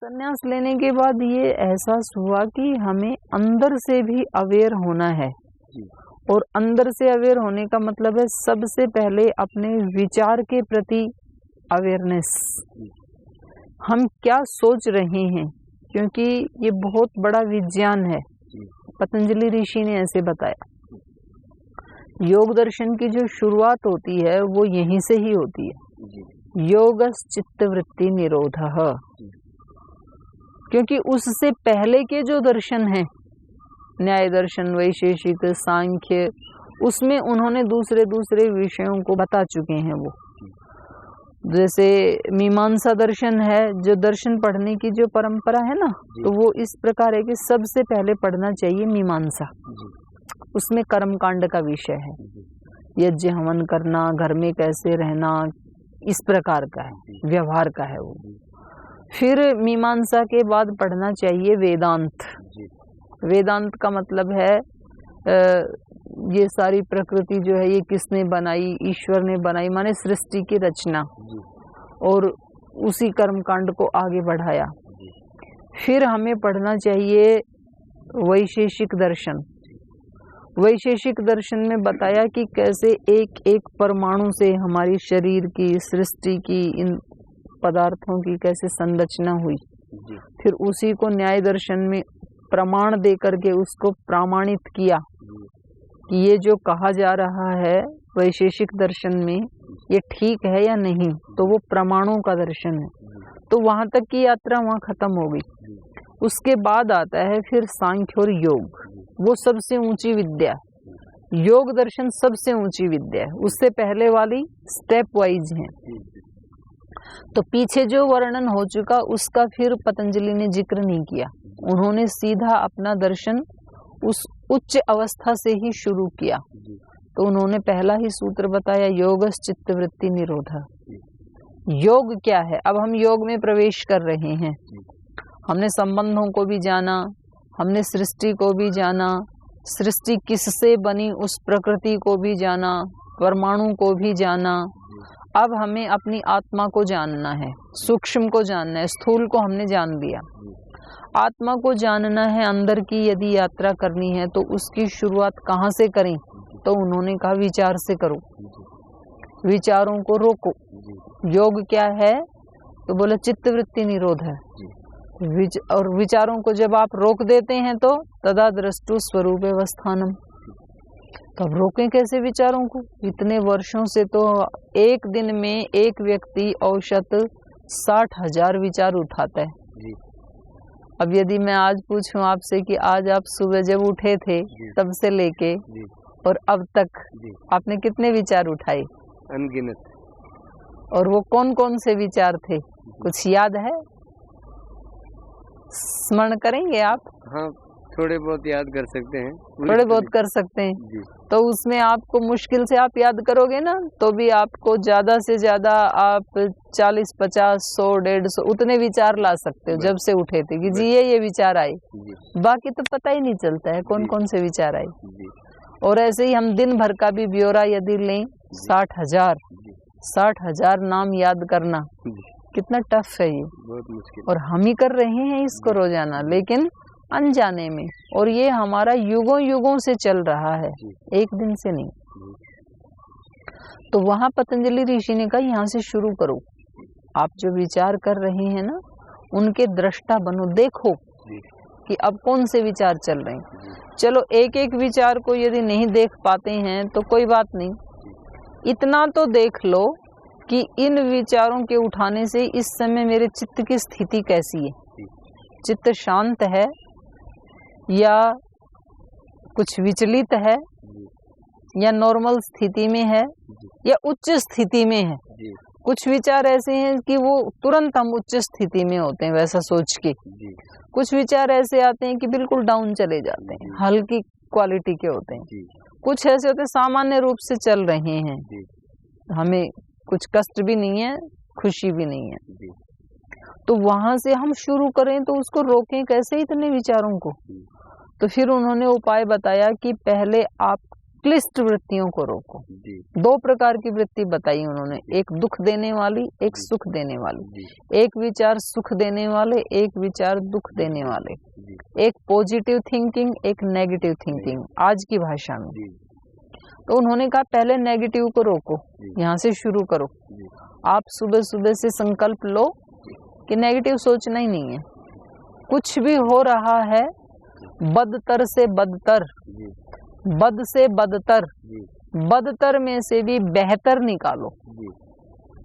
संन्यास लेने के बाद ये एहसास हुआ कि हमें अंदर से भी अवेयर होना है। और अंदर से अवेयर होने का मतलब है सबसे पहले अपने विचार के प्रति अवेयरनेस, हम क्या सोच रहे हैं, क्योंकि ये बहुत बड़ा विज्ञान है। पतंजलि ऋषि ने ऐसे बताया, योग दर्शन की जो शुरुआत होती है वो यहीं से ही होती है, योगस् चित्तवृत्ति निरोधः। क्योंकि उससे पहले के जो दर्शन हैं, न्याय दर्शन, वैशेषिक, सांख्य, उसमें उन्होंने दूसरे दूसरे विषयों को बता चुके हैं। वो जैसे मीमांसा दर्शन है, जो दर्शन पढ़ने की जो परंपरा है ना, तो वो इस प्रकार है कि सबसे पहले पढ़ना चाहिए मीमांसा। उसमें कर्म कांड का विषय है, यज्ञ हवन करना, घर में कैसे रहना, इस प्रकार का है, व्यवहार का है वो। फिर मीमांसा के बाद पढ़ना चाहिए वेदांत। वेदांत का मतलब है ये सारी प्रकृति जो है ये किसने बनाई, ईश्वर ने बनाई, माने सृष्टि की रचना, और उसी कर्म कांड को आगे बढ़ाया। फिर हमें पढ़ना चाहिए वैशेषिक दर्शन। वैशेषिक दर्शन में बताया कि कैसे एक एक परमाणु से हमारी शरीर की, सृष्टि की, इन पदार्थों की कैसे संरचना हुई। फिर उसी को न्याय दर्शन में प्रमाण दे करके उसको प्रमाणित किया कि ये जो कहा जा रहा है वैशेषिक दर्शन में ये ठीक है या नहीं, तो वो प्रमाणों का दर्शन है। तो वहां तक की यात्रा वहां खत्म हो गई। उसके बाद आता है फिर सांख्य और योग, वो सबसे ऊंची विद्या। योग दर्शन सबसे ऊंची विद्या है, उससे पहले वाली स्टेप वाइज है। तो पीछे जो वर्णन हो चुका उसका फिर पतंजलि ने जिक्र नहीं किया। उन्होंने सीधा अपना दर्शन उस उच्च अवस्था से ही शुरू किया। तो उन्होंने पहला ही सूत्र बताया, योगस् चित्तवृत्ति निरोधः। योग क्या है? अब हम योग में प्रवेश कर रहे हैं। हमने संबंधों को भी जाना, हमने सृष्टि को भी जाना, सृष्टि किससे बनी उस प्रकृति को भी जाना, परमाणु को भी जाना। अब हमें अपनी आत्मा को जानना है, सूक्ष्म को जानना है, स्थूल को हमने जान लिया। आत्मा को जानना है, अंदर की यदि यात्रा करनी है तो उसकी शुरुआत कहाँ से करें? तो उन्होंने कहा विचार से करो, विचारों को रोको। योग क्या है? तो बोले चित्तवृत्ति निरोध है। और विचारों को जब आप रोक देते हैं तो तदा दृष्टु स्वरूप अवस्थानम। तब रोकें कैसे विचारों को? इतने वर्षों से तो एक दिन में एक व्यक्ति औसत 60,000 विचार उठाता है। अब यदि मैं आज पूछूं आपसे कि आज आप सुबह जब उठे थे तब से लेके और अब तक आपने कितने विचार उठाए? अनगिनत। और वो कौन कौन से विचार थे, कुछ याद है? स्मरण करेंगे आप? हाँ, थोड़े बहुत याद कर सकते हैं। थोड़े बहुत कर सकते हैं। तो उसमें आपको मुश्किल से आप याद करोगे ना, तो भी आपको ज्यादा से ज्यादा आप 40, 50, 100, 150 उतने विचार ला सकते हो जब से उठे थे कि जी ये विचार आए। बाकी तो पता ही नहीं चलता है कौन कौन से विचार आए। और ऐसे ही हम दिन भर का भी ब्यौरा यदि लें, 60,000 नाम याद करना कितना टफ है ये, बहुत मुश्किल। और हम ही कर रहे हैं इसको रोजाना, लेकिन अनजाने में। और ये हमारा युगों युगों से चल रहा है, एक दिन से नहीं। तो वहां पतंजलि ऋषि ने कहा यहाँ से शुरू करो। आप जो विचार कर रहे हैं ना, उनके दृष्टा बनो, देखो कि अब कौन से विचार चल रहे हैं। चलो एक एक विचार को यदि नहीं देख पाते हैं तो कोई बात नहीं, इतना तो देख लो कि इन विचारों के उठाने से इस समय मेरे चित्त की स्थिति कैसी है। चित्त शांत है या कुछ विचलित है, या नॉर्मल स्थिति में है, या उच्च स्थिति में है। कुछ विचार ऐसे हैं कि वो तुरंत हम उच्च स्थिति में होते हैं वैसा सोच के। कुछ विचार ऐसे आते हैं कि बिल्कुल डाउन चले जाते हैं, हल्की क्वालिटी के होते हैं। कुछ ऐसे होते हैं सामान्य रूप से चल रहे हैं, हमें कुछ कष्ट भी नहीं है, खुशी भी नहीं है। तो वहां से हम शुरू करें तो उसको रोकें कैसे इतने विचारों को? तो फिर उन्होंने उपाय बताया कि पहले आप क्लिष्ट वृत्तियों को रोको। जी। 2 प्रकार की वृत्ति बताई उन्होंने, एक दुख देने वाली, एक सुख देने वाली। जी। एक विचार सुख देने वाले, एक विचार दुख देने वाले। जी। एक पॉजिटिव थिंकिंग, एक नेगेटिव थिंकिंग, आज की भाषा में। जी। तो उन्होंने कहा पहले नेगेटिव को रोको, यहाँ से शुरू करो। जी। आप सुबह सुबह से संकल्प लो कि नेगेटिव सोचना ही नहीं है। कुछ भी हो रहा है बदतर से बदतर, जी। बद से बदतर, जी। बदतर में से भी बेहतर निकालो। जी।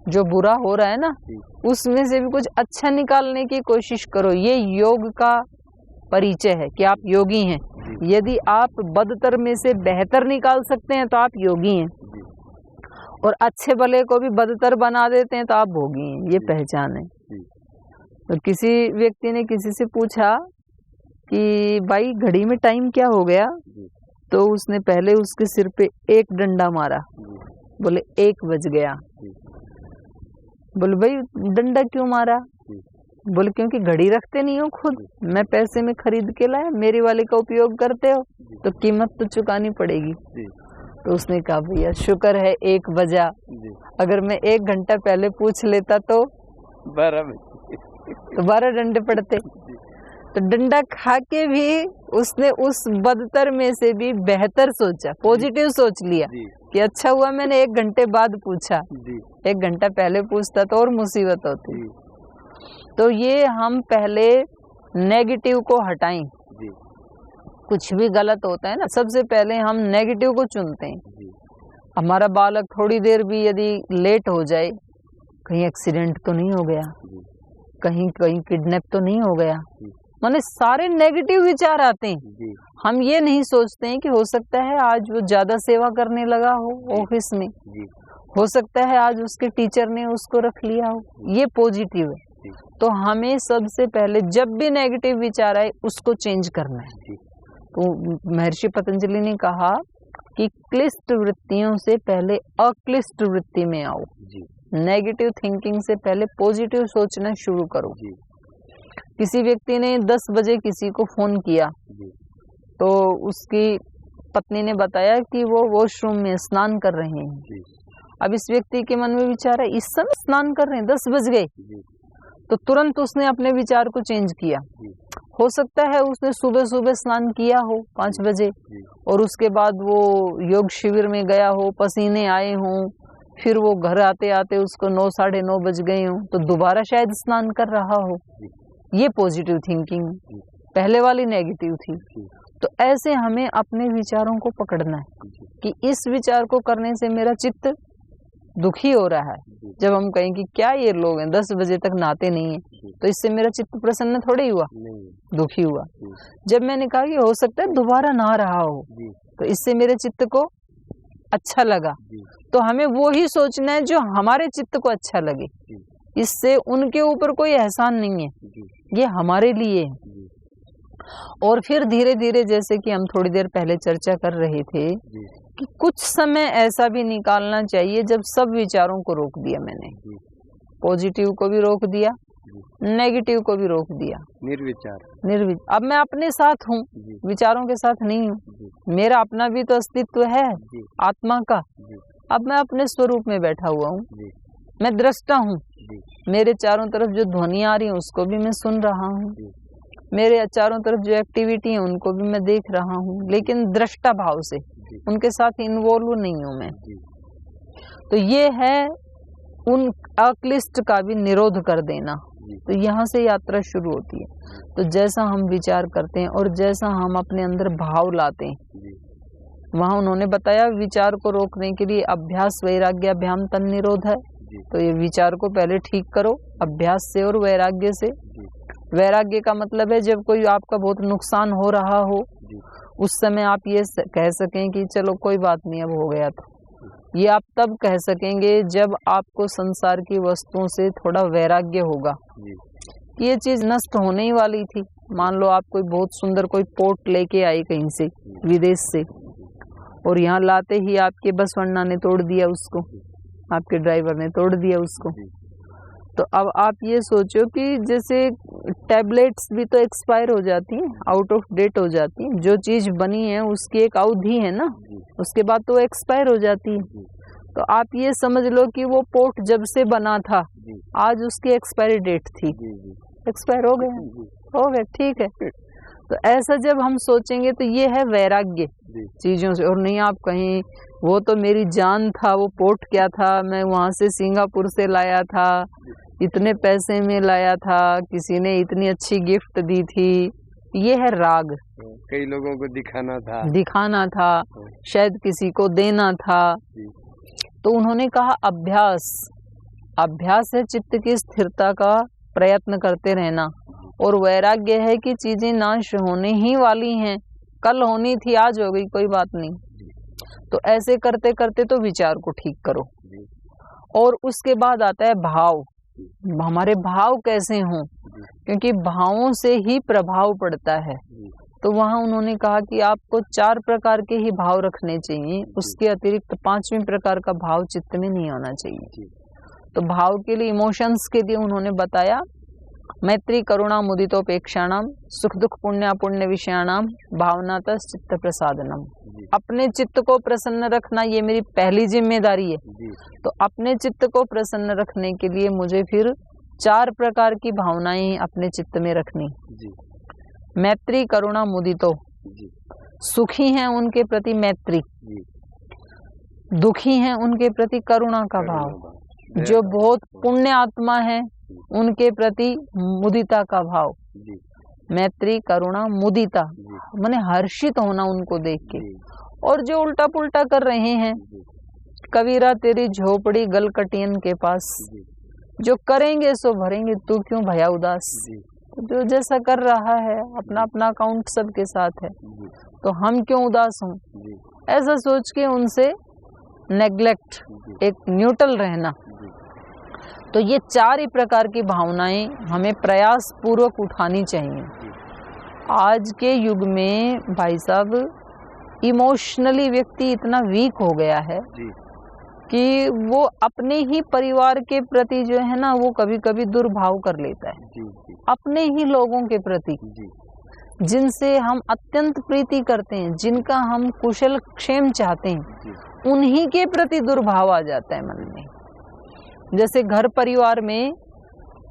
जो बुरा हो रहा है ना, जी। उसमें से भी कुछ अच्छा निकालने की कोशिश करो। ये योग का परिचय है कि आप योगी हैं। जी। यदि आप बदतर में से बेहतर निकाल सकते हैं तो आप योगी हैं, जी। और अच्छे भले को भी बदतर बना देते हैं तो आप भोगी हैं। ये जी। पहचान है। जी। तो किसी व्यक्ति ने किसी से पूछा कि भाई घड़ी में टाइम क्या हो गया, जी। तो उसने पहले उसके सिर पे एक डंडा मारा। जी। बोले 1 बज गया। जी। बोले भाई डंडा क्यों मारा? जी। बोले क्योंकि घड़ी रखते नहीं हो खुद, मैं पैसे में खरीद के लाया, मेरी वाले का उपयोग करते हो तो कीमत तो चुकानी पड़ेगी। जी। तो उसने कहा भैया शुक्र है 1 बजा, जी। अगर मैं 1 घंटा पहले पूछ लेता तो 12 डंडे पड़ते। तो डंडा खा के भी उसने उस बदतर में से भी बेहतर सोचा, पॉजिटिव सोच लिया जी। कि अच्छा हुआ मैंने 1 घंटे बाद पूछा, जी। 1 घंटा पहले पूछता तो और मुसीबत होती। जी। तो ये हम पहले नेगेटिव को हटाएं। जी। कुछ भी गलत होता है ना, सबसे पहले हम नेगेटिव को चुनते हैं। जी। हमारा बालक थोड़ी देर भी यदि लेट हो जाए, कहीं एक्सीडेंट तो नहीं हो गया, जी। कहीं कहीं किडनैप तो नहीं हो गया, जी। माने सारे नेगेटिव विचार आते हैं। जी। हम ये नहीं सोचते हैं कि हो सकता है आज वो ज्यादा सेवा करने लगा हो ऑफिस में, जी। हो सकता है आज उसके टीचर ने उसको रख लिया हो, ये पॉजिटिव है। जी। तो हमें सबसे पहले जब भी नेगेटिव विचार आए उसको चेंज करना है। जी। तो महर्षि पतंजलि ने कहा कि क्लिष्ट वृत्तियों से पहले अक्लिष्ट वृत्ति में आओ। जी। नेगेटिव थिंकिंग से पहले पॉजिटिव सोचना शुरू करो। जी। किसी व्यक्ति ने 10 बजे किसी को फोन किया, जी। तो उसकी पत्नी ने बताया कि वो वॉशरूम में स्नान कर रहे हैं। जी। अब इस व्यक्ति के मन में विचार है इस समय स्नान कर रहे हैं, 10 बज गए। जी। तो तुरंत उसने अपने विचार को चेंज किया। जी। हो सकता है उसने सुबह सुबह स्नान किया हो 5 बजे, जी। और उसके बाद वो योग शिविर में गया हो, पसीने आए हों, फिर वो घर आते आते उसको 9 साढ़े 9 बज गए हों, तो दोबारा शायद स्नान कर रहा हो। ये पॉजिटिव थिंकिंग, पहले वाली नेगेटिव थी। तो ऐसे हमें अपने विचारों को पकड़ना है कि इस विचार को करने से मेरा चित्त दुखी हो रहा है। जब हम कहें कि क्या ये लोग हैं 10 बजे तक नहाते नहीं है, तो इससे मेरा चित्त प्रसन्न थोड़े हुआ, दुखी हुआ। जब मैंने कहा कि हो सकता है दोबारा नहा रहा हो, तो इससे मेरे चित्त को अच्छा लगा। तो हमें वो ही सोचना है जो हमारे चित्त को अच्छा लगे। इससे उनके ऊपर कोई एहसान नहीं है, ये हमारे लिए है। और फिर धीरे धीरे, जैसे कि हम थोड़ी देर पहले चर्चा कर रहे थे कि कुछ समय ऐसा भी निकालना चाहिए जब सब विचारों को रोक दिया मैंने, पॉजिटिव को भी रोक दिया, नेगेटिव को भी रोक दिया, निर्विचार। अब मैं अपने साथ हूँ, विचारों के साथ नहीं हूँ। मेरा अपना भी तो अस्तित्व है आत्मा का। अब मैं अपने स्वरूप में बैठा हुआ हूँ, मैं दृष्टा हूँ। मेरे चारों तरफ जो ध्वनियाँ आ रही हैं उसको भी मैं सुन रहा हूँ, मेरे चारों तरफ जो एक्टिविटी है उनको भी मैं देख रहा हूँ, लेकिन दृष्टा भाव से, उनके साथ इन्वॉल्व नहीं हूँ मैं। तो ये है उन अक्लिष्ट का भी निरोध कर देना। तो यहाँ से यात्रा शुरू होती है। तो जैसा हम विचार करते हैं और जैसा हम अपने अंदर भाव लाते हैं, वहाँ उन्होंने बताया विचार को रोकने के लिए अभ्यास वैराग्याभ्याम तन निरोध है। तो ये विचार को पहले ठीक करो अभ्यास से और वैराग्य से। वैराग्य का मतलब है जब कोई आपका बहुत नुकसान हो रहा हो, उस समय आप ये कह सकें कि चलो कोई बात नहीं, अब हो गया। तो ये आप तब कह सकेंगे जब आपको संसार की वस्तुओं से थोड़ा वैराग्य होगा। ये चीज नष्ट होने ही वाली थी। मान लो आप कोई बहुत सुंदर कोई पोट लेके आए कहीं से विदेश से, और यहाँ लाते ही आपके बसवन्ना ने तोड़ दिया उसको, आपके ड्राइवर ने तोड़ दिया उसको। तो अब आप ये सोचो कि जैसे टैबलेट्स भी तो एक्सपायर हो जाती हैं, आउट ऑफ डेट हो जाती हैं। जो चीज बनी है उसकी एक अवधि है ना, उसके बाद तो एक्सपायर हो जाती है। तो आप ये समझ लो कि वो पोर्ट जब से बना था आज उसकी एक्सपायरी डेट थी, एक्सपायर हो गए, ठीक है। तो ऐसा जब हम सोचेंगे तो ये है वैराग्य चीजों से। और नहीं आप कहीं वो तो मेरी जान था, वो पोर्ट क्या था, मैं वहां से सिंगापुर से लाया था, इतने पैसे में लाया था, किसी ने इतनी अच्छी गिफ्ट दी थी, ये है राग। कई लोगों को दिखाना था, शायद किसी को देना था। तो उन्होंने कहा अभ्यास है चित्त की स्थिरता का प्रयत्न करते रहना, और वैराग्य है कि चीजें नाश होने ही वाली हैं, कल होनी थी आज हो गई, कोई बात नहीं। तो ऐसे करते करते तो विचार को ठीक करो। और उसके बाद आता है भाव, हमारे भाव कैसे हों, क्योंकि भावों से ही प्रभाव पड़ता है। तो वहां उन्होंने कहा कि आपको 4 प्रकार के ही भाव रखने चाहिए, उसके अतिरिक्त 5वें प्रकार का भाव चित्त में नहीं होना चाहिए। तो भाव के लिए, इमोशंस के लिए उन्होंने बताया मैत्री करुणा मुदितोपेक्षाणाम सुख दुख पुण्य विषयाणाम भावनातः चित्त प्रसादनम। अपने चित्त को प्रसन्न रखना ये मेरी पहली जिम्मेदारी है। तो अपने चित्त को प्रसन्न रखने के लिए मुझे फिर 4 प्रकार की भावनाएं अपने चित्त में रखनी। मैत्री करुणा मुदितो, सुखी हैं उनके प्रति मैत्री, दुखी हैं उनके प्रति करुणा का भाव, जो बहुत पुण्य आत्मा है उनके प्रति मुदिता का भाव। मैत्री करुणा मुदिता माने हर्षित होना उनको देख के। और जो उल्टा पुल्टा कर रहे हैं, कबीरा तेरी झोपड़ी गलकटियन के पास, जो करेंगे सो भरेंगे, तू क्यों भया उदास। जो जैसा कर रहा है अपना अपना अकाउंट सबके साथ है, तो हम क्यों उदास हों। ऐसा सोच के उनसे नेग्लेक्ट, एक न्यूट्रल रहना। तो ये 4 ही प्रकार की भावनाएं हमें प्रयास पूर्वक उठानी चाहिए। आज के युग में भाई साहब इमोशनली व्यक्ति इतना वीक हो गया है कि वो अपने ही परिवार के प्रति जो है ना, वो कभी कभी दुर्भाव कर लेता है। अपने ही लोगों के प्रति जिनसे हम अत्यंत प्रीति करते हैं, जिनका हम कुशल क्षेम चाहते हैं, उन्हीं के प्रति दुर्भाव आ जाता है मन में। जैसे घर परिवार में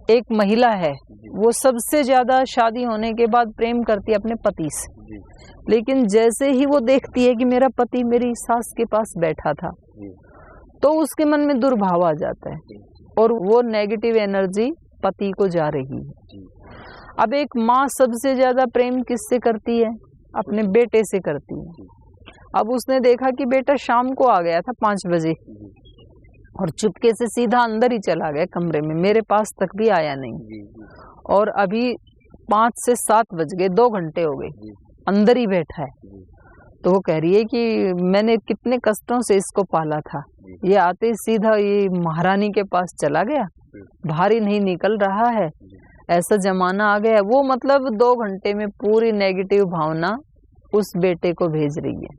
एक महिला है, वो सबसे ज्यादा शादी होने के बाद प्रेम करती है अपने पति से, लेकिन जैसे ही वो देखती है कि मेरा पति मेरी सास के पास बैठा था, तो उसके मन में दुर्भाव आ जाता है और वो नेगेटिव एनर्जी पति को जा रही है। अब एक माँ सबसे ज्यादा प्रेम किससे करती है? अपने बेटे से करती है। अब उसने देखा कि बेटा शाम को आ गया था 5 बजे और चुपके से सीधा अंदर ही चला गया कमरे में, मेरे पास तक भी आया नहीं, और अभी 5 से 7 बज गए, 2 घंटे हो गए, अंदर ही बैठा है। तो वो कह रही है कि मैंने कितने कष्टों से इसको पाला था, ये आते सीधा ये महारानी के पास चला गया, बाहर ही नहीं निकल रहा है, ऐसा जमाना आ गया। वो मतलब 2 घंटे में पूरी नेगेटिव भावना उस बेटे को भेज रही है।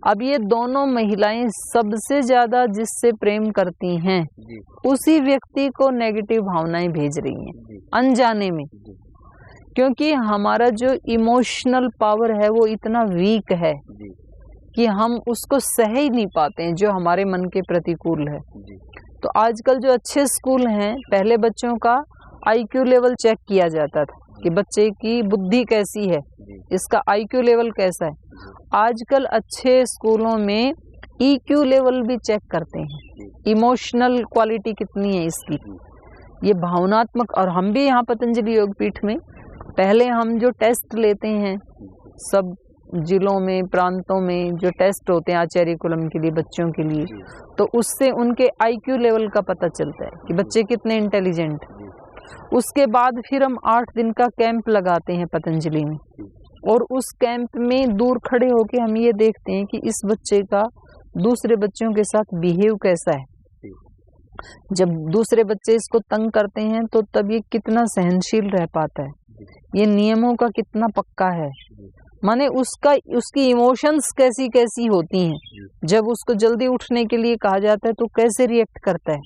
अब ये दोनों महिलाएं सबसे ज्यादा जिससे प्रेम करती हैं, उसी व्यक्ति को नेगेटिव भावनाएं भेज रही हैं अनजाने में, क्योंकि हमारा जो इमोशनल पावर है वो इतना वीक है कि हम उसको सह ही नहीं पाते हैं जो हमारे मन के प्रतिकूल है। तो आजकल जो अच्छे स्कूल हैं, पहले बच्चों का IQ लेवल चेक किया जाता था कि बच्चे की बुद्धि कैसी है, इसका IQ लेवल कैसा है। आजकल अच्छे स्कूलों में EQ लेवल भी चेक करते हैं, इमोशनल क्वालिटी कितनी है इसकी, ये भावनात्मक। और हम भी यहाँ पतंजलि योगपीठ में पहले हम जो टेस्ट लेते हैं, सब जिलों में प्रांतों में जो टेस्ट होते हैं आचार्य कुलम के लिए बच्चों के लिए, तो उससे उनके IQ लेवल का पता चलता है कि बच्चे कितने इंटेलिजेंट। उसके बाद फिर हम 8 दिन का कैंप लगाते हैं पतंजलि में, और उस कैंप में दूर खड़े होके हम ये देखते हैं कि इस बच्चे का दूसरे बच्चों के साथ बिहेव कैसा है। जब दूसरे बच्चे इसको तंग करते हैं तो तब ये कितना सहनशील रह पाता है, ये नियमों का कितना पक्का है, माने उसकी इमोशंस कैसी कैसी होती हैं। जब उसको जल्दी उठने के लिए कहा जाता है तो कैसे रिएक्ट करता है।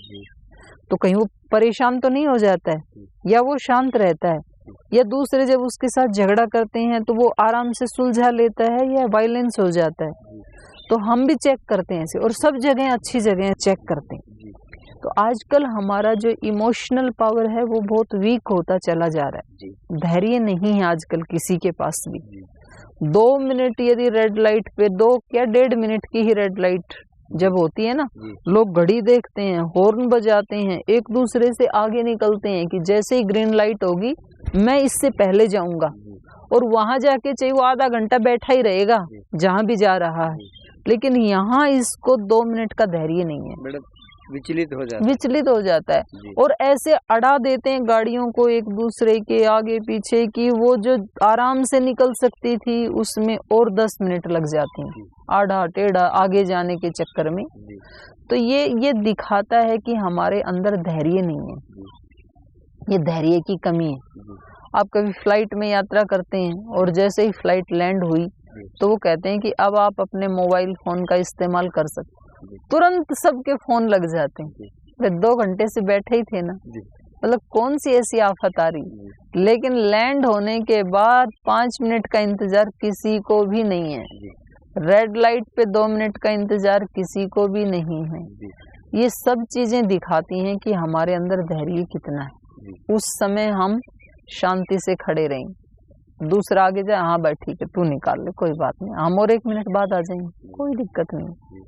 तो कहीं वो परेशान तो नहीं हो जाता है, या वो शांत रहता है, या दूसरे जब उसके साथ झगड़ा करते हैं तो वो आराम से सुलझा लेता है या वायलेंस हो जाता है। तो हम भी चेक करते हैं ऐसे, और सब जगह अच्छी जगह चेक करते हैं। तो आजकल हमारा जो इमोशनल पावर है वो बहुत वीक होता चला जा रहा है। धैर्य नहीं है आजकल किसी के पास भी। 2 मिनट यदि रेड लाइट पे, 1.5 मिनट की ही रेड लाइट जब होती है ना, लोग घड़ी देखते हैं, हॉर्न बजाते हैं, एक दूसरे से आगे निकलते हैं कि जैसे ही ग्रीन लाइट होगी मैं इससे पहले जाऊंगा, और वहां जाके चाहे वो आधा घंटा बैठा ही रहेगा जहां भी जा रहा है। लेकिन यहाँ इसको 2 मिनट का धैर्य नहीं है, विचलित हो जाता है और ऐसे अड़ा देते हैं गाड़ियों को एक दूसरे के आगे पीछे कि वो जो आराम से निकल सकती थी उसमें और 10 मिनट लग जाती हैं, आड़ा टेढ़ा आगे जाने के चक्कर में। तो ये दिखाता है कि हमारे अंदर धैर्य नहीं है, ये धैर्य की कमी है। आप कभी फ्लाइट में यात्रा करते हैं और जैसे ही फ्लाइट लैंड हुई तो वो कहते हैं कि अब आप अपने मोबाइल फोन का इस्तेमाल कर सकते, तुरंत सबके फोन लग जाते हैं। 2 घंटे से बैठे ही थे ना, मतलब कौन सी ऐसी आफत आ रही। लेकिन लैंड होने के बाद 5 मिनट का इंतजार किसी को भी नहीं है, रेड लाइट पे 2 मिनट का इंतजार किसी को भी नहीं है। ये सब चीजें दिखाती हैं कि हमारे अंदर धैर्य कितना है। उस समय हम शांति से खड़े रहें, दूसरा आगे जाए, हाँ भाई ठीक है तू निकाल ले, कोई बात नहीं, हम और 1 मिनट बाद आ जाएंगे, कोई दिक्कत नहीं।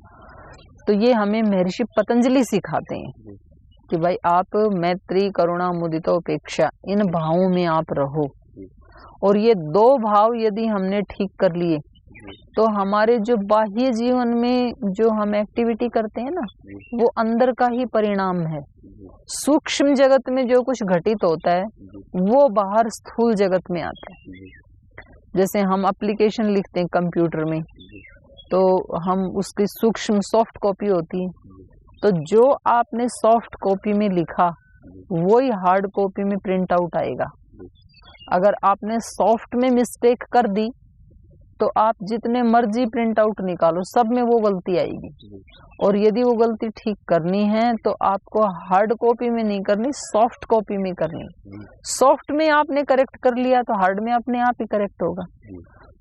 तो ये हमें महर्षि पतंजलि सिखाते हैं कि भाई आप मैत्री करुणा मुदिता उपेक्षा इन भावों में आप रहो। और ये 2 भाव यदि हमने ठीक कर लिए तो हमारे जो बाह्य जीवन में जो हम एक्टिविटी करते हैं ना, वो अंदर का ही परिणाम है। सूक्ष्म जगत में जो कुछ घटित होता है वो बाहर स्थूल जगत में आता है। जैसे हम एप्लीकेशन लिखते हैं कंप्यूटर में, तो हम उसकी सूक्ष्म सॉफ्ट कॉपी होती है, तो जो आपने सॉफ्ट कॉपी में लिखा वही हार्ड कॉपी में प्रिंट आउट आएगा। अगर आपने सॉफ्ट में मिस्टेक कर दी तो आप जितने मर्जी प्रिंट आउट निकालो सब में वो गलती आएगी। और यदि वो गलती ठीक करनी है तो आपको हार्ड कॉपी में नहीं करनी, सॉफ्ट कॉपी में करनी। सॉफ्ट में आपने करेक्ट कर लिया तो हार्ड में अपने आप ही करेक्ट होगा।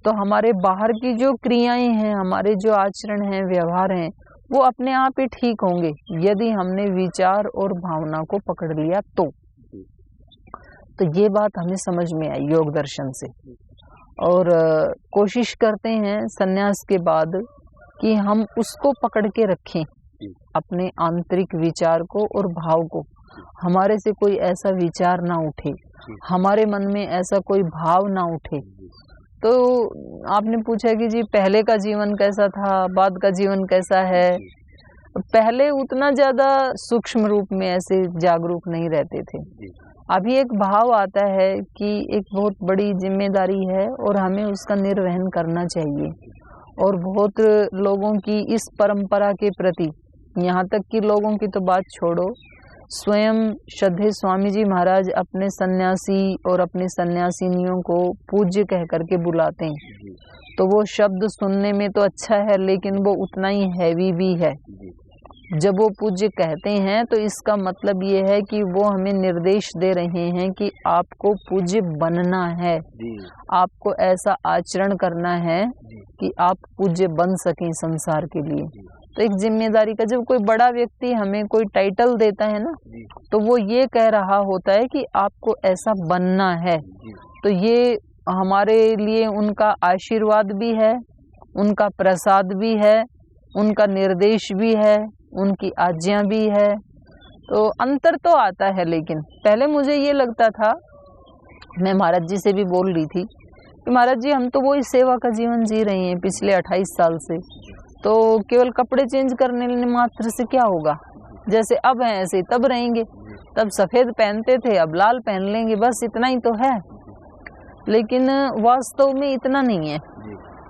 तो हमारे बाहर की जो क्रियाएं हैं, हमारे जो आचरण हैं, व्यवहार हैं, वो अपने आप ही ठीक होंगे यदि हमने विचार और भावना को पकड़ लिया तो ये बात हमें समझ में आई योग दर्शन से। और कोशिश करते हैं संन्यास के बाद कि हम उसको पकड़ के रखें, अपने आंतरिक विचार को और भाव को। हमारे से कोई ऐसा विचार ना उठे, हमारे मन में ऐसा कोई भाव ना उठे। तो आपने पूछा कि जी पहले का जीवन कैसा था, बाद का जीवन कैसा है। पहले उतना ज्यादा सूक्ष्म रूप में ऐसे जागरूक नहीं रहते थे। अभी एक भाव आता है कि एक बहुत बड़ी जिम्मेदारी है और हमें उसका निर्वहन करना चाहिए। और बहुत लोगों की इस परंपरा के प्रति, यहाँ तक कि लोगों की तो बात छोड़ो, स्वयं श्रद्धेय स्वामी जी महाराज अपने सन्यासी और अपनी सन्यासिनियों को पूज्य कह करके बुलाते हैं। तो वो शब्द सुनने में तो अच्छा है लेकिन वो उतना ही हैवी भी है। जब वो पूज्य कहते हैं तो इसका मतलब ये है कि वो हमें निर्देश दे रहे हैं कि आपको पूज्य बनना है, आपको ऐसा आचरण करना है कि आप पूज्य बन सकें संसार के लिए। तो एक जिम्मेदारी का, जब कोई बड़ा व्यक्ति हमें कोई टाइटल देता है ना, तो वो ये कह रहा होता है कि आपको ऐसा बनना है। तो ये हमारे लिए उनका आशीर्वाद भी है, उनका प्रसाद भी है, उनका निर्देश भी है, उनकी आज्ञा भी है। तो अंतर तो आता है। लेकिन पहले मुझे ये लगता था, मैं महाराज जी से भी बोल रही थी कि महाराज जी हम तो वही सेवा का जीवन जी रहे हैं पिछले 28 साल से, तो केवल कपड़े चेंज करने मात्र से क्या होगा, जैसे अब हैं ऐसे तब रहेंगे। तब सफेद पहनते थे अब लाल पहन लेंगे, बस इतना ही तो है। लेकिन वास्तव में इतना नहीं है।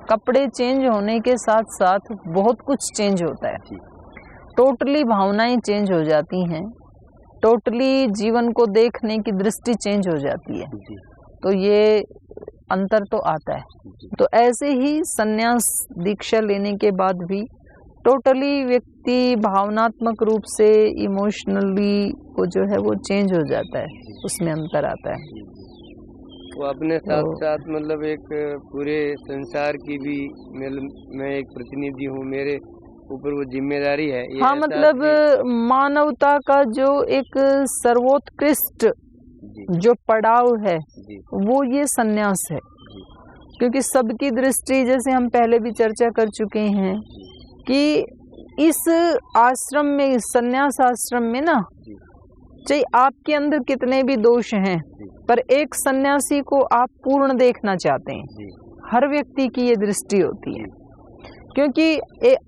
कपड़े चेंज होने के साथ साथ बहुत कुछ चेंज होता है। टोटली भावनाएं चेंज हो जाती हैं, टोटली जीवन को देखने की दृष्टि चेंज हो जाती है। तो ये अंतर तो आता है। तो ऐसे ही संन्यास दीक्षा लेने के बाद भी टोटली व्यक्ति भावनात्मक रूप से इमोशनली वो जो है वो चेंज हो जाता है, उसमें अंतर आता है। वो अपने साथ साथ मतलब एक पूरे संसार की भी मैं एक प्रतिनिधि हूँ, मेरे ऊपर वो जिम्मेदारी है। हाँ, मतलब मानवता का जो एक सर्वोत्कृष्ट जो पड़ाव है वो ये सन्यास है, क्योंकि सबकी दृष्टि, जैसे हम पहले भी चर्चा कर चुके हैं कि इस आश्रम में, सन्यास आश्रम में ना, चाहे आपके अंदर कितने भी दोष हैं, पर एक सन्यासी को आप पूर्ण देखना चाहते हैं। हर व्यक्ति की ये दृष्टि होती है, क्योंकि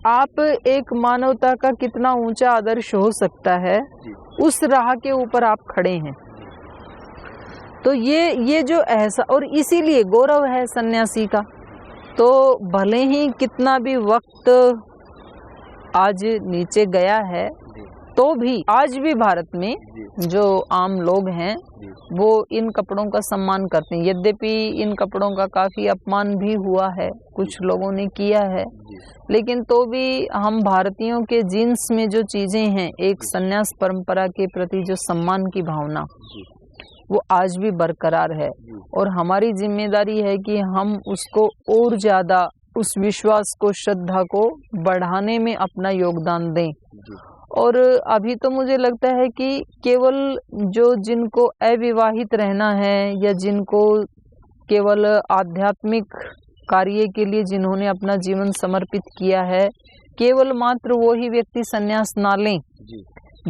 आप एक मानवता का कितना ऊंचा आदर्श हो सकता है, उस राह के ऊपर आप खड़े हैं। तो ये जो ऐसा, और इसीलिए गौरव है सन्यासी का। तो भले ही कितना भी वक्त आज नीचे गया है, तो भी आज भी भारत में जो आम लोग हैं वो इन कपड़ों का सम्मान करते हैं। यद्यपि इन कपड़ों का काफी अपमान भी हुआ है, कुछ लोगों ने किया है, लेकिन तो भी हम भारतीयों के जीन्स में जो चीजें हैं, एक सन्यास परंपरा के प्रति जो सम्मान की भावना, वो आज भी बरकरार है। और हमारी जिम्मेदारी है कि हम उसको और ज्यादा, उस विश्वास को, श्रद्धा को बढ़ाने में अपना योगदान दें। और अभी तो मुझे लगता है कि केवल जिनको अविवाहित रहना है, या जिनको केवल आध्यात्मिक कार्य के लिए जिन्होंने अपना जीवन समर्पित किया है, केवल मात्र वो ही व्यक्ति सन्यास ना लें,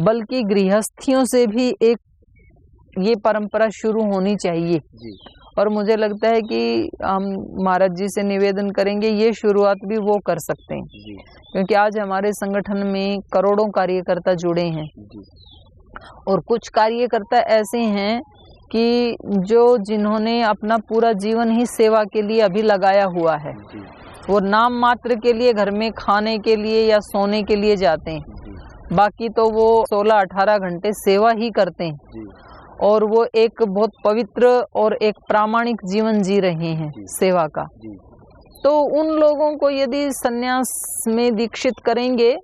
बल्कि गृहस्थियों से भी एक ये परंपरा शुरू होनी चाहिए। और मुझे लगता है कि हम महाराज जी से निवेदन करेंगे, ये शुरुआत भी वो कर सकते हैं, क्योंकि आज हमारे संगठन में करोड़ों कार्यकर्ता जुड़े हैं, और कुछ कार्यकर्ता ऐसे हैं कि जिन्होंने अपना पूरा जीवन ही सेवा के लिए अभी लगाया हुआ है। वो नाम मात्र के लिए घर में खाने के लिए या सोने के लिए जाते हैं, बाकी तो वो 16-18 घंटे सेवा ही करते हैं, और वो एक बहुत पवित्र और एक प्रामाणिक जीवन जी रहे हैं सेवा का। तो उन लोगों को यदि सन्यास में दीक्षित करेंगे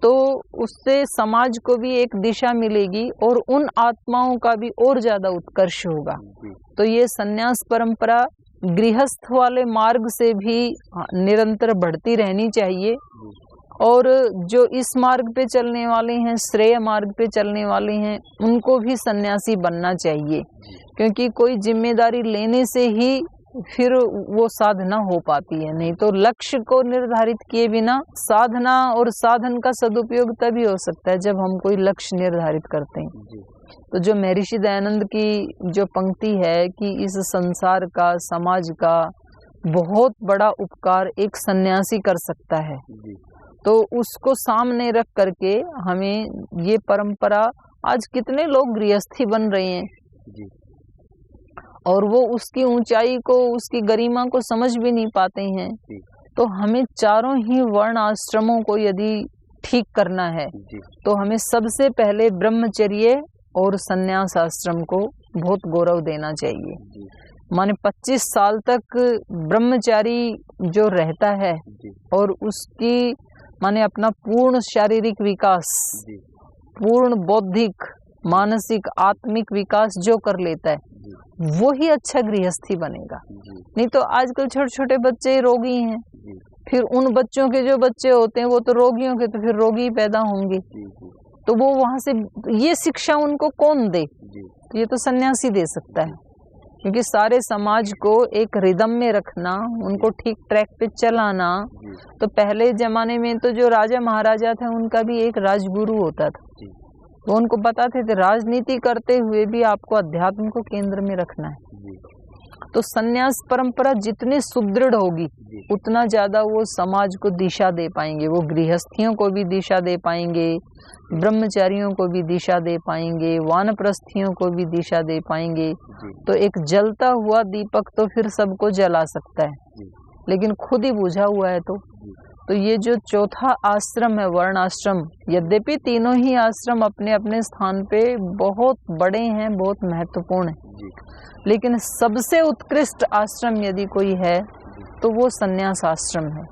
तो उससे समाज को भी एक दिशा मिलेगी, और उन आत्माओं का भी और ज्यादा उत्कर्ष होगा। तो ये सन्यास परंपरा गृहस्थ वाले मार्ग से भी निरंतर बढ़ती रहनी चाहिए, और जो इस मार्ग पे चलने वाले हैं, श्रेय मार्ग पे चलने वाले हैं, उनको भी सन्यासी बनना चाहिए, क्योंकि कोई जिम्मेदारी लेने से ही फिर वो साधना हो पाती है। नहीं तो लक्ष्य को निर्धारित किए बिना साधना और साधन का सदुपयोग तभी हो सकता है जब हम कोई लक्ष्य निर्धारित करते हैं। तो जो महर्षि दयानंद की जो पंक्ति है कि इस संसार का, समाज का बहुत बड़ा उपकार एक सन्यासी कर सकता है, तो उसको सामने रख करके हमें ये परंपरा, आज कितने लोग गृहस्थी बन रहे हैं और वो उसकी ऊंचाई को, उसकी गरिमा को समझ भी नहीं पाते हैं। तो हमें चारों ही वर्ण आश्रमों को यदि ठीक करना है, तो हमें सबसे पहले ब्रह्मचर्य और सन्यास आश्रम को बहुत गौरव देना चाहिए। माने 25 साल तक ब्रह्मचारी जो रहता है और उसकी माने अपना पूर्ण शारीरिक विकास, पूर्ण बौद्धिक, मानसिक, आत्मिक विकास जो कर लेता है, वो ही अच्छा गृहस्थी बनेगा। नहीं तो आजकल छोटे छोटे बच्चे रोगी हैं, फिर उन बच्चों के जो बच्चे होते हैं वो तो रोगियों के, तो फिर रोगी पैदा होंगे। तो वो वहां से ये शिक्षा उनको कौन दे? तो ये तो सन्यासी दे सकता है, क्योंकि सारे समाज को एक रिदम में रखना, उनको ठीक ट्रैक पे चलाना। तो पहले जमाने में तो जो राजा महाराजा थे उनका भी एक राजगुरु होता था, वो उनको बताते थे राजनीति करते हुए भी आपको अध्यात्म को केंद्र में रखना है। तो सन्यास परंपरा जितनी सुदृढ़ होगी उतना ज्यादा वो समाज को दिशा दे पाएंगे, वो गृहस्थियों को भी दिशा दे पाएंगे, ब्रह्मचारियों को भी दिशा दे पाएंगे, वानप्रस्थियों को भी दिशा दे पाएंगे। तो एक जलता हुआ दीपक तो फिर सबको जला सकता है, लेकिन खुद ही बुझा हुआ है तो ये जो चौथा आश्रम है, वर्ण आश्रम, यद्यपि तीनों ही आश्रम अपने अपने स्थान पे बहुत बड़े हैं, बहुत महत्वपूर्ण है, लेकिन सबसे उत्कृष्ट आश्रम यदि कोई है तो वो सन्यास आश्रम है।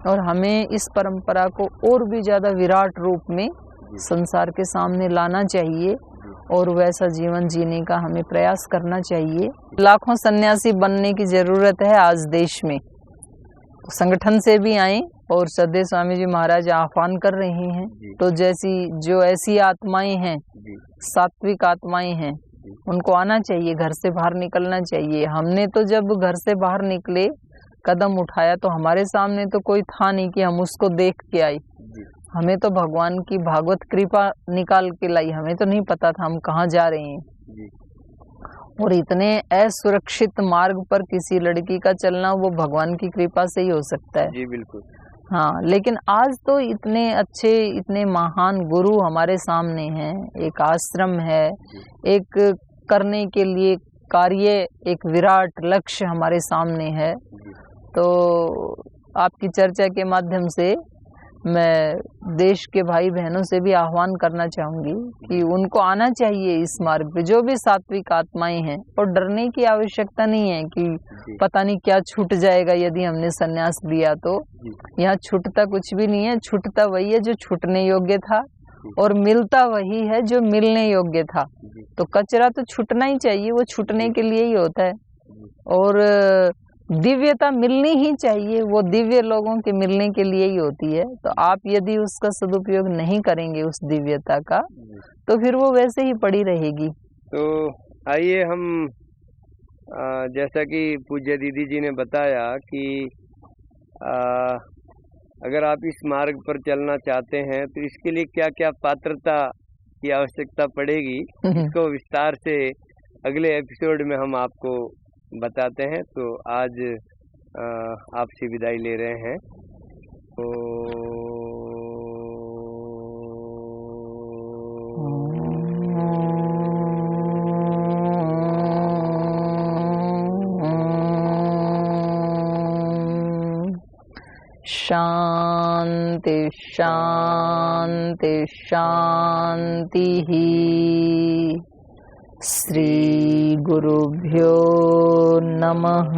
और हमें इस परंपरा को और भी ज्यादा विराट रूप में संसार के सामने लाना चाहिए और वैसा जीवन जीने का हमें प्रयास करना चाहिए। लाखों सन्यासी बनने की जरूरत है आज देश में। संगठन से भी आए और सदैव स्वामी जी महाराज आह्वान कर रहे हैं। तो जो ऐसी आत्माएं हैं, सात्विक आत्माएं हैं, उनको आना चाहिए, घर से बाहर निकलना चाहिए। हमने तो जब घर से बाहर निकले, कदम उठाया, तो हमारे सामने तो कोई था नहीं कि हम उसको देख के आए। हमें तो भगवान की भागवत कृपा निकाल के लाई, हमें तो नहीं पता था हम कहाँ जा रहे हैं। और इतने असुरक्षित मार्ग पर किसी लड़की का चलना वो भगवान की कृपा से ही हो सकता है। जी बिल्कुल। हाँ, लेकिन आज तो इतने अच्छे, इतने महान गुरु हमारे सामने हैं, एक आश्रम है, एक करने के लिए कार्य, एक विराट लक्ष्य हमारे सामने है। तो आपकी चर्चा के माध्यम से मैं देश के भाई बहनों से भी आह्वान करना चाहूंगी कि उनको आना चाहिए इस मार्ग पे, जो भी सात्विक आत्माएं हैं। और डरने की आवश्यकता नहीं है कि पता नहीं क्या छूट जाएगा यदि हमने संन्यास लिया तो। यहाँ छूटता कुछ भी नहीं है, छूटता वही है जो छूटने योग्य था और मिलता वही है जो मिलने योग्य था। तो कचरा तो छूटना ही चाहिए, वो छूटने के लिए ही होता है। और दिव्यता मिलनी ही चाहिए, वो दिव्य लोगों के मिलने के लिए ही होती है। तो आप यदि उसका सदुपयोग नहीं करेंगे उस दिव्यता का, तो फिर वो वैसे ही पड़ी रहेगी। तो आइए हम जैसा कि पूज्य दीदी जी ने बताया कि अगर आप इस मार्ग पर चलना चाहते हैं तो इसके लिए क्या क्या पात्रता की आवश्यकता पड़ेगी, इसको विस्तार से अगले एपिसोड में हम आपको बताते हैं। तो आज आपसे विदाई ले रहे हैं। तो शांति शांति शांति ही। श्री गुरुभ्यो नमः।